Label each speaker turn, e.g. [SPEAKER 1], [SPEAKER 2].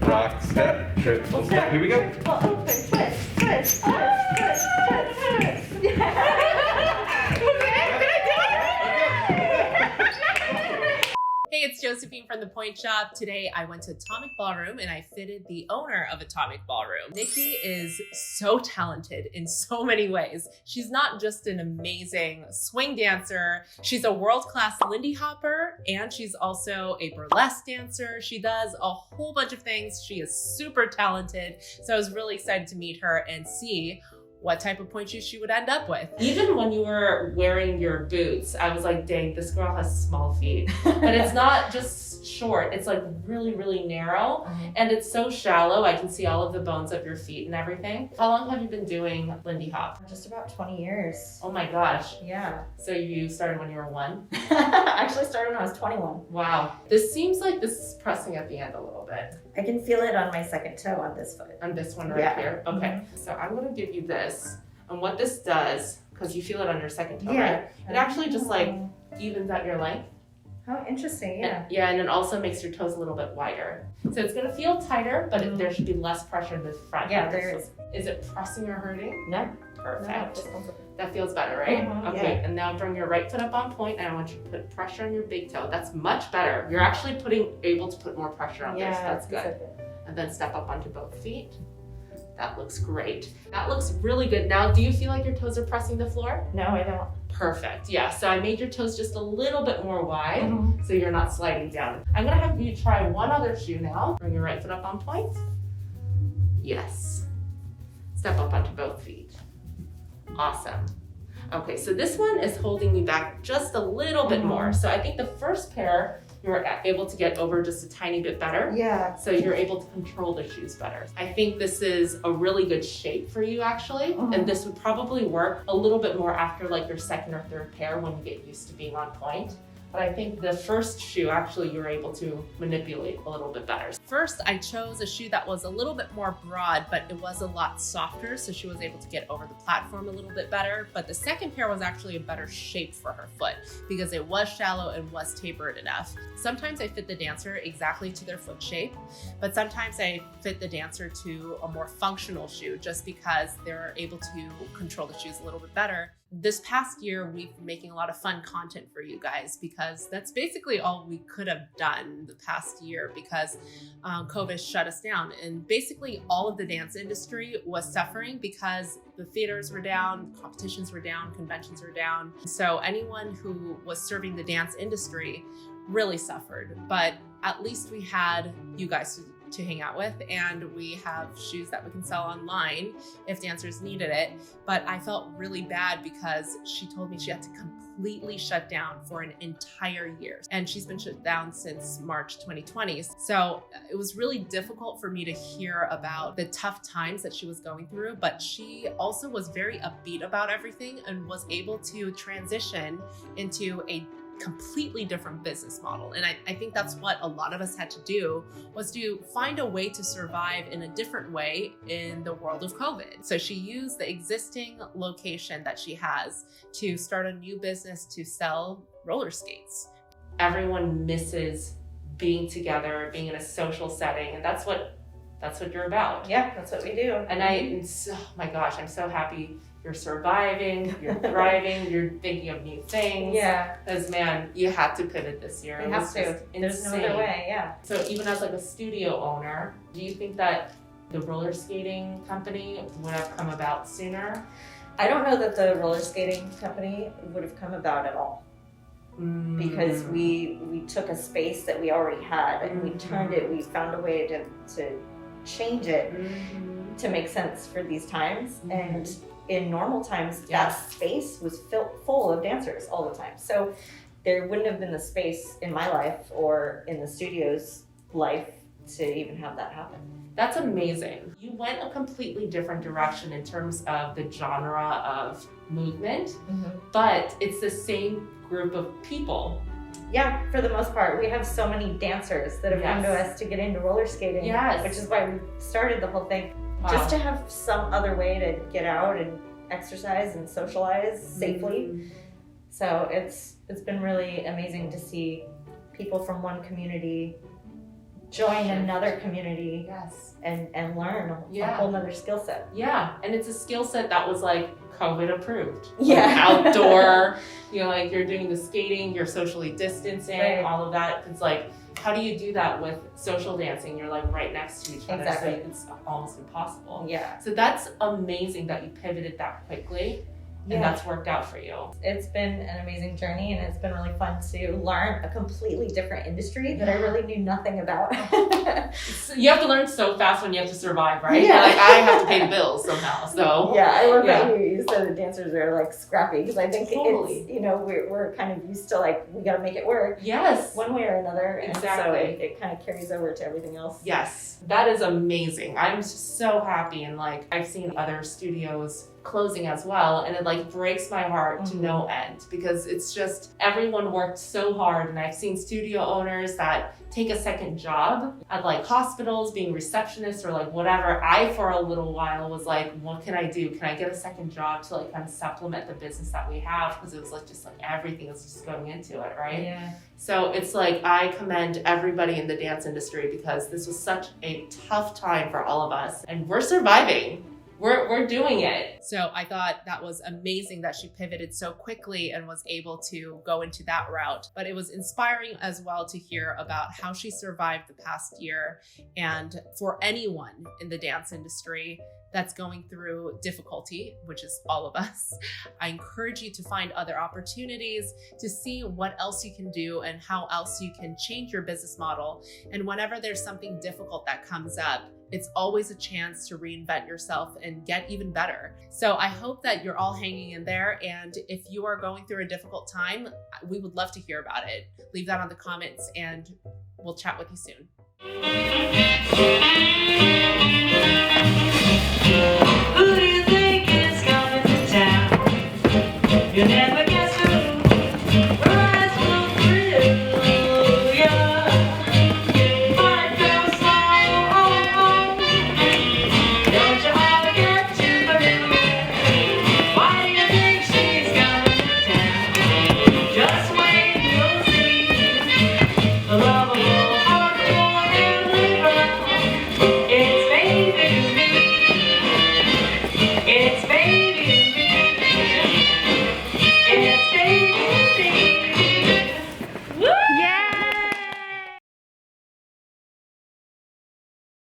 [SPEAKER 1] rock, step, triple step. Here we go.
[SPEAKER 2] Triple open, twist, twist, twist, twist, twist, twist.
[SPEAKER 3] Hey, it's Josephine from the Pointe shop. Today I went to Atomic Ballroom and I fitted the owner of Atomic Ballroom. Nikki is so talented in so many ways. She's not just an amazing swing dancer, she's a world-class Lindy hopper, and she's also a burlesque dancer. She does a whole bunch of things. She is super talented. So I was really excited to meet her and see what type of pointe shoes she would end up with. Even when you were wearing your boots, I was like, dang, this girl has small feet. But it's not just short, it's like really, really narrow. And it's so shallow, I can see all of the bones of your feet and everything. How long have you been doing Lindy hop?
[SPEAKER 2] Just about 20 years.
[SPEAKER 3] Oh my gosh.
[SPEAKER 2] Yeah.
[SPEAKER 3] So you started when you were 1?
[SPEAKER 2] I actually started when I was 21.
[SPEAKER 3] Wow. This seems like this is pressing at the end a little bit.
[SPEAKER 2] I can feel it on my second toe on this foot.
[SPEAKER 3] On this one right here? Okay.
[SPEAKER 2] Mm-hmm.
[SPEAKER 3] So I'm gonna give you this. And what this does, because you feel it on your second toe,
[SPEAKER 2] Yeah.
[SPEAKER 3] right? It actually just like evens out your length.
[SPEAKER 2] How interesting, yeah.
[SPEAKER 3] And it also makes your toes a little bit wider. So it's gonna feel tighter, but there should be less pressure in the front.
[SPEAKER 2] Yeah, there is.
[SPEAKER 3] Is it pressing or hurting?
[SPEAKER 2] No.
[SPEAKER 3] Perfect.
[SPEAKER 2] No,
[SPEAKER 3] That feels better, right? Okay,
[SPEAKER 2] yeah.
[SPEAKER 3] and now bring your right foot up on point, and I want you to put pressure on your big toe. That's much better. You're actually able to put more pressure on this. That's good. And then step up onto both feet. That looks great. That looks really good. Now, do you feel like your toes are pressing the floor?
[SPEAKER 2] No, I don't.
[SPEAKER 3] Perfect, yeah. So I made your toes just a little bit more wide, so you're not sliding down. I'm gonna have you try one other shoe now. Bring your right foot up on point. Yes. Step up onto both feet. Awesome. Okay, so this one is holding you back just a little bit more. So I think the first pair, you were able to get over just a tiny bit better.
[SPEAKER 2] Yeah.
[SPEAKER 3] So you're able to control the shoes better. I think this is a really good shape for you actually. And this would probably work a little bit more after like your second or third pair when you get used to being on point. But I think the first shoe, actually, you were able to manipulate a little bit better. First, I chose a shoe that was a little bit more broad, but it was a lot softer, so she was able to get over the platform a little bit better. But the second pair was actually a better shape for her foot because it was shallow and was tapered enough. Sometimes I fit the dancer exactly to their foot shape, but sometimes I fit the dancer to a more functional shoe just because they're able to control the shoes a little bit better. This past year, we've been making a lot of fun content for you guys because that's basically all we could have done the past year because COVID shut us down. And basically all of the dance industry was suffering because the theaters were down, competitions were down, conventions were down. So anyone who was serving the dance industry really suffered. But at least we had you guys to hang out with, and we have shoes that we can sell online if dancers needed it. But I felt really bad because she told me she had to completely shut down for an entire year, and she's been shut down since March 2020. So it was really difficult for me to hear about the tough times that she was going through, but she also was very upbeat about everything and was able to transition into a completely different business model. And I think that's what a lot of us had to do, was to find a way to survive in a different way in the world of COVID. So she used the existing location that she has to start a new business to sell roller skates. Everyone misses being together, being in a social setting, and that's what you're about.
[SPEAKER 2] Yeah, that's what we do.
[SPEAKER 3] And oh my gosh, I'm so happy you're surviving, you're thriving, you're thinking of new things.
[SPEAKER 2] Yeah.
[SPEAKER 3] Because man, you had to pivot this year.
[SPEAKER 2] We have to. There's no other way, yeah.
[SPEAKER 3] So even as like a studio owner, do you think that the roller skating company would have come about sooner?
[SPEAKER 2] I don't know that the roller skating company would have come about at all. Because we took a space that we already had and we turned it, we found a way to change it to make sense for these times. And in normal times, that space was full of dancers all the time. So there wouldn't have been the space in my life or in the studio's life to even have that happen.
[SPEAKER 3] That's amazing. You went a completely different direction in terms of the genre of movement, but it's the same group of people.
[SPEAKER 2] Yeah, for the most part. We have so many dancers that have come to us to get into roller skating, which is why we started the whole thing.
[SPEAKER 3] Wow.
[SPEAKER 2] Just to have some other way to get out and exercise and socialize safely. So it's been really amazing to see people from one community join another community
[SPEAKER 3] Yes.
[SPEAKER 2] and learn a whole nother skill set.
[SPEAKER 3] Yeah, and it's a skill set that was like COVID approved.
[SPEAKER 2] Yeah.
[SPEAKER 3] Like outdoor, like you're doing the skating, you're socially distancing,
[SPEAKER 2] Right.
[SPEAKER 3] all of that. It's like, how do you do that with social dancing? You're like right next to each other.
[SPEAKER 2] Exactly.
[SPEAKER 3] So it's almost impossible.
[SPEAKER 2] Yeah.
[SPEAKER 3] So that's amazing that you pivoted that quickly and that's worked out for you.
[SPEAKER 2] It's been an amazing journey, and it's been really fun to learn a completely different industry that I really knew nothing about.
[SPEAKER 3] So you have to learn so fast when you have to survive, right?
[SPEAKER 2] Yeah.
[SPEAKER 3] Like I have to pay the bills somehow. So
[SPEAKER 2] yeah, I love that you said the dancers are like scrappy, because I think
[SPEAKER 3] Totally.
[SPEAKER 2] it's, we're kind of used to like, we got to make it work
[SPEAKER 3] yes.
[SPEAKER 2] one way or another. And
[SPEAKER 3] Exactly.
[SPEAKER 2] so it kind of carries over to everything else.
[SPEAKER 3] Yes, that is amazing. I'm just so happy, and like I've seen other studios closing as well, and it like breaks my heart to no end, because it's just everyone worked so hard, and I've seen studio owners that take a second job at like hospitals, being receptionists or like whatever. I for a little while was like, what can I do? Can I get a second job to like kind of supplement the business that we have? Because it was like just like everything is just going into it, right?
[SPEAKER 2] Yeah.
[SPEAKER 3] So it's like I commend everybody in the dance industry, because this was such a tough time for all of us, and we're surviving. We're doing it. So I thought that was amazing that she pivoted so quickly and was able to go into that route. But it was inspiring as well to hear about how she survived the past year. And for anyone in the dance industry that's going through difficulty, which is all of us, I encourage you to find other opportunities, to see what else you can do and how else you can change your business model. And whenever there's something difficult that comes up, it's always a chance to reinvent yourself and get even better. So I hope that you're all hanging in there. And if you are going through a difficult time, we would love to hear about it. Leave that on the comments and we'll chat with you soon.